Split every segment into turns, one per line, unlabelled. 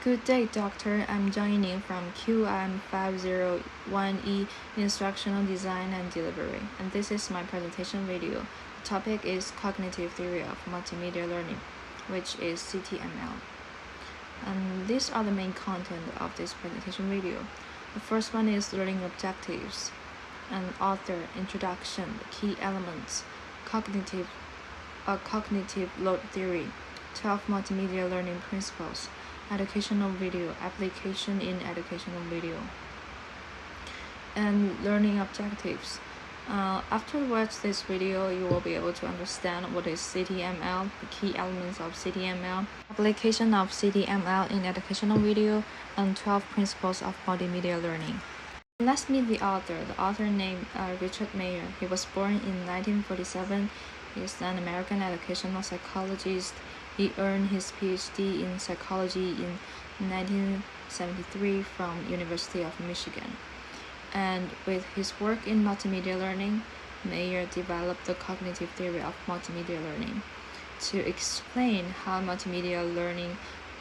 Good day, Doctor. I'm Yining from QIM501E Instructional Design and Delivery, and this is my presentation video. The topic is Cognitive Theory of Multimedia Learning, which is CTML. And these are the main content of this presentation video. The first one is learning objectives, and author, introduction, key elements, cognitive load theory, 12 multimedia learning principles, educational video, application in educational video, and learning objectives. After watch this video, you will be able to understand what is CTML, the key elements of CTML, application of CTML in educational video, and 12 principles of multimedia learning. Let's meet the author. The author named Richard Mayer. He was born in 1947. He is an American educational psychologist. He earned his PhD in psychology in 1973 from University of Michigan. And with his work in multimedia learning, Mayer developed the cognitive theory of multimedia learning to explain how multimedia learning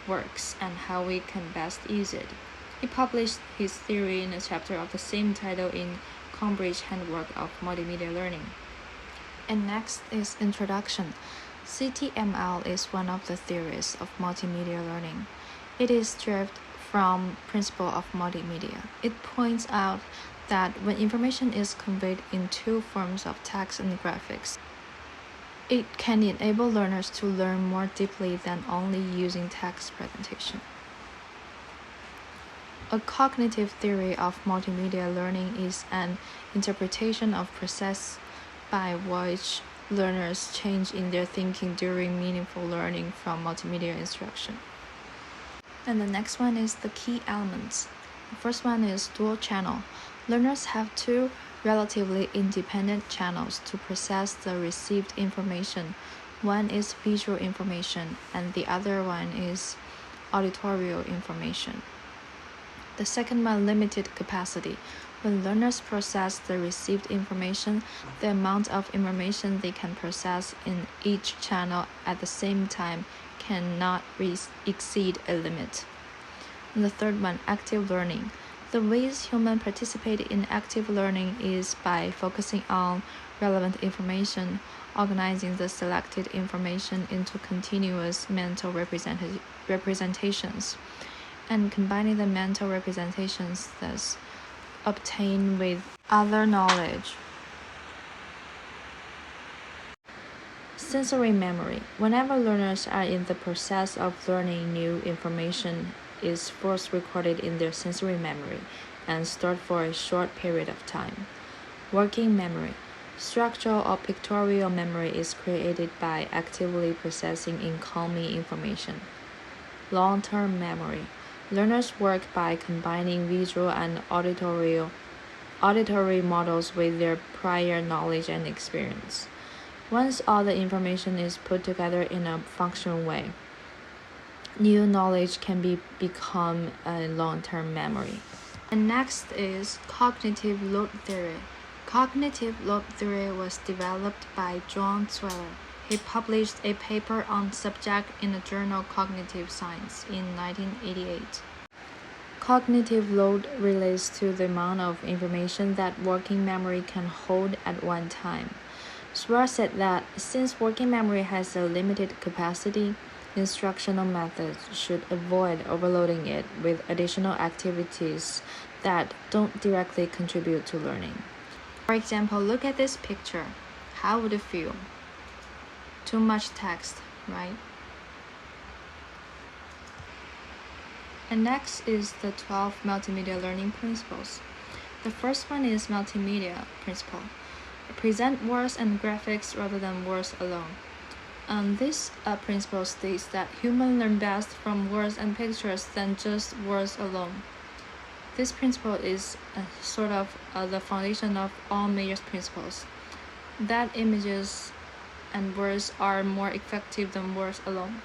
works and how we can best use it. He published his theory in a chapter of the same title in Cambridge Handbook of Multimedia Learning. And next is introduction. CTML is one of the theories of multimedia learning. It is derived from principle of multimedia. It points out that when information is conveyed in two forms of text and graphics, it can enable learners to learn more deeply than only using text presentation. A cognitive theory of multimedia learning is an interpretation of process by which learners change in their thinking during meaningful learning from multimedia instruction. And the next one is the key elements. The first one is dual channel. Learners have two relatively independent channels to process the received information. One is visual information, and the other one is auditory information. The second one, limited capacity. When learners process the received information, the amount of information they can process in each channel at the same time cannot exceed a limit. And the third one, active learning. The ways humans participate in active learning is by focusing on relevant information, organizing the selected information into continuous mental representations, and combining the mental representations thus obtained with other knowledge. Sensory memory. Whenever learners are in the process of learning, new information is first recorded in their sensory memory and stored for a short period of time. Working memory. Structural or pictorial memory is created by actively processing incoming information. Long-term memory. Learners work by combining visual and auditory models with their prior knowledge and experience. Once all the information is put together in a functional way, new knowledge can become a long-term memory. And next is cognitive load theory. Cognitive load theory was developed by Zhang. He published a paper on the subject in the journal Cognitive Science in 1988. Cognitive load relates to the amount of information that working memory can hold at one time. Schwartz said that since working memory has a limited capacity, instructional methods should avoid overloading it with additional activities that don't directly contribute to learning. For example, look at this picture. How would it feel? Too much text, right? And next is the 12 multimedia learning principles. The first one is multimedia principle. Present words and graphics rather than words alone. This principle states that humans learn best from words and pictures than just words alone. This principle is sort of the foundation of all major principles, that images and words are more effective than words alone.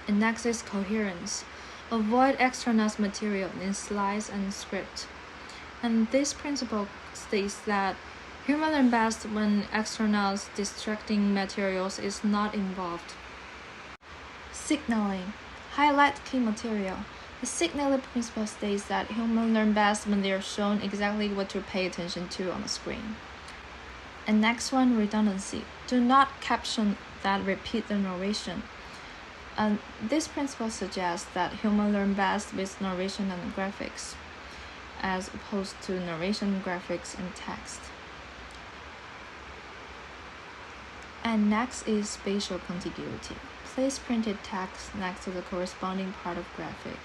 And next is coherence. Avoid extraneous material in slides and script. And this principle states that humans learn best when extraneous distracting materials is not involved. Signaling. Highlight key material. The signaling principle states that humans learn best when they are shown exactly what to pay attention to on the screen. And next one, redundancy. Do not caption that repeat the narration. And this principle suggests that humans learn best with narration and graphics, as opposed to narration, graphics, and text. And next is spatial contiguity. Place printed text next to the corresponding part of graphic.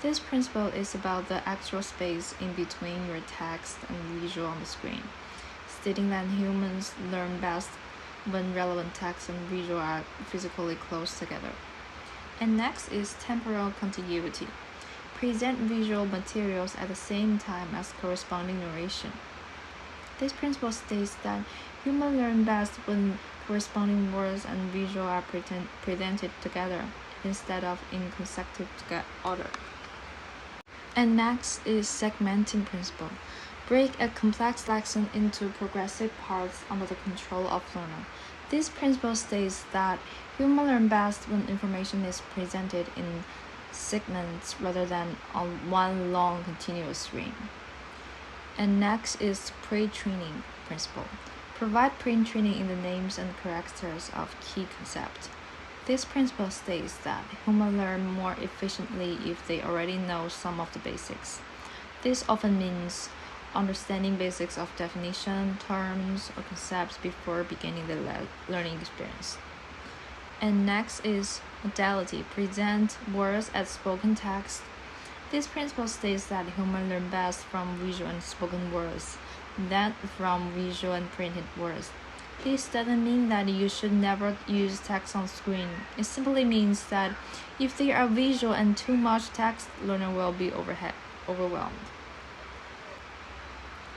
This principle is about the actual space in between your text and visual on the screen, stating that humans learn best when relevant text and visual are physically close together. And next is temporal contiguity. Present visual materials at the same time as corresponding narration. This principle states that humans learn best when corresponding words and visual are presented together instead of in consecutive order. And next is segmenting principle. Break a complex lesson into progressive parts under the control of learner. This principle states that humans learn best when information is presented in segments rather than on one long continuous string. And next is pre-training principle. Provide pre-training in the names and characters of key concepts. This principle states that humans learn more efficiently if they already know some of the basics. This often means understanding basics of definition, terms, or concepts before beginning the learning experience. And next is modality. Present words as spoken text. This principle states that humans learn best from visual and spoken words than from visual and printed words. This doesn't mean that you should never use text on screen. It simply means that if there are visual and too much text, learner will be overwhelmed.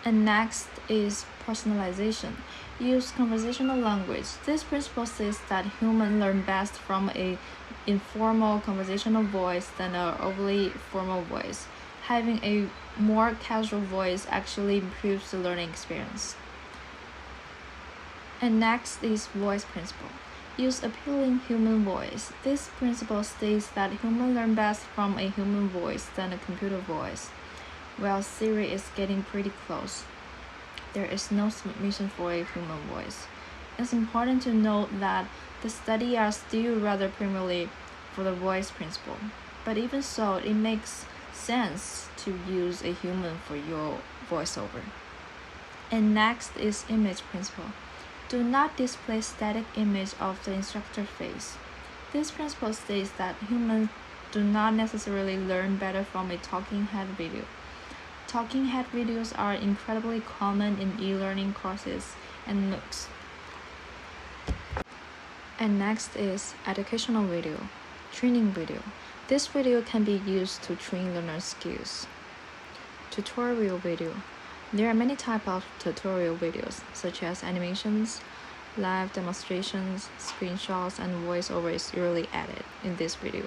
And next is personalization. Use conversational language. This principle says that humans learn best from an informal conversational voice than an overly formal voice. Having a more casual voice actually improves the learning experience. And next is voice principle. Use appealing human voice. This principle states that humans learn best from a human voice than a computer voice. Well, Siri is getting pretty close. There is no submission for a human voice. It's important to note that the studies are still rather primarily for the voice principle, but even so, it makes sense to use a human for your voiceover. And next is image principle. Do not display static image of the instructor face. This principle states that humans do not necessarily learn better from a talking head video. Talking head videos are incredibly common in e-learning courses and MOOCs. And next is educational video, training video. This video can be used to train learner skills. Tutorial video. There are many types of tutorial videos, such as animations, live demonstrations, screenshots, and voiceover is usually added in this video.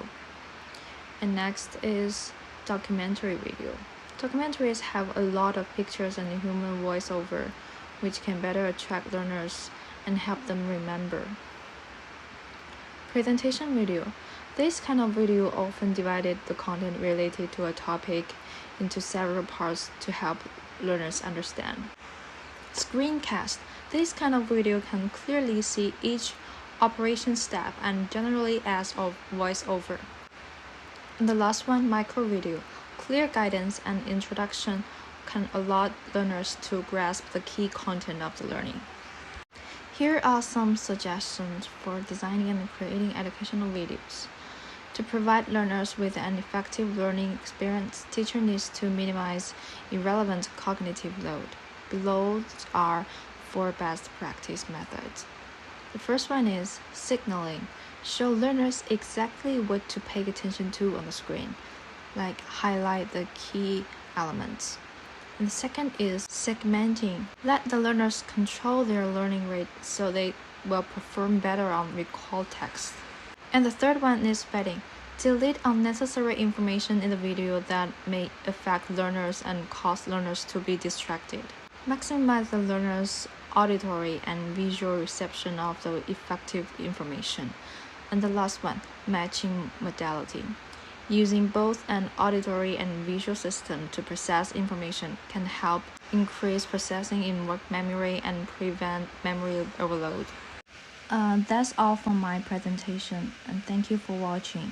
And next is documentary video. Documentaries have a lot of pictures and human voiceover, which can better attract learners and help them remember. Presentation video. This kind of video often divided the content related to a topic into several parts to help learners understand. Screencast. This kind of video can clearly see each operation step and generally adds a voiceover. And the last one, micro video. Clear guidance and introduction can allow learners to grasp the key content of the learning. Here are some suggestions for designing and creating educational videos. To provide learners with an effective learning experience, teacher needs to minimize irrelevant cognitive load. Below are 4 best practice methods. The first one is signaling. Show learners exactly what to pay attention to on the screen, like highlight the key elements. And the second is segmenting. Let the learners control their learning rate so they will perform better on recall text. And the third one is vetting. Delete unnecessary information in the video that may affect learners and cause learners to be distracted. Maximize the learner's auditory and visual reception of the effective information. And the last one, matching modality. Using both an auditory and visual system to process information can help increase processing in work memory and prevent memory overload. That's all from my presentation, and thank you for watching.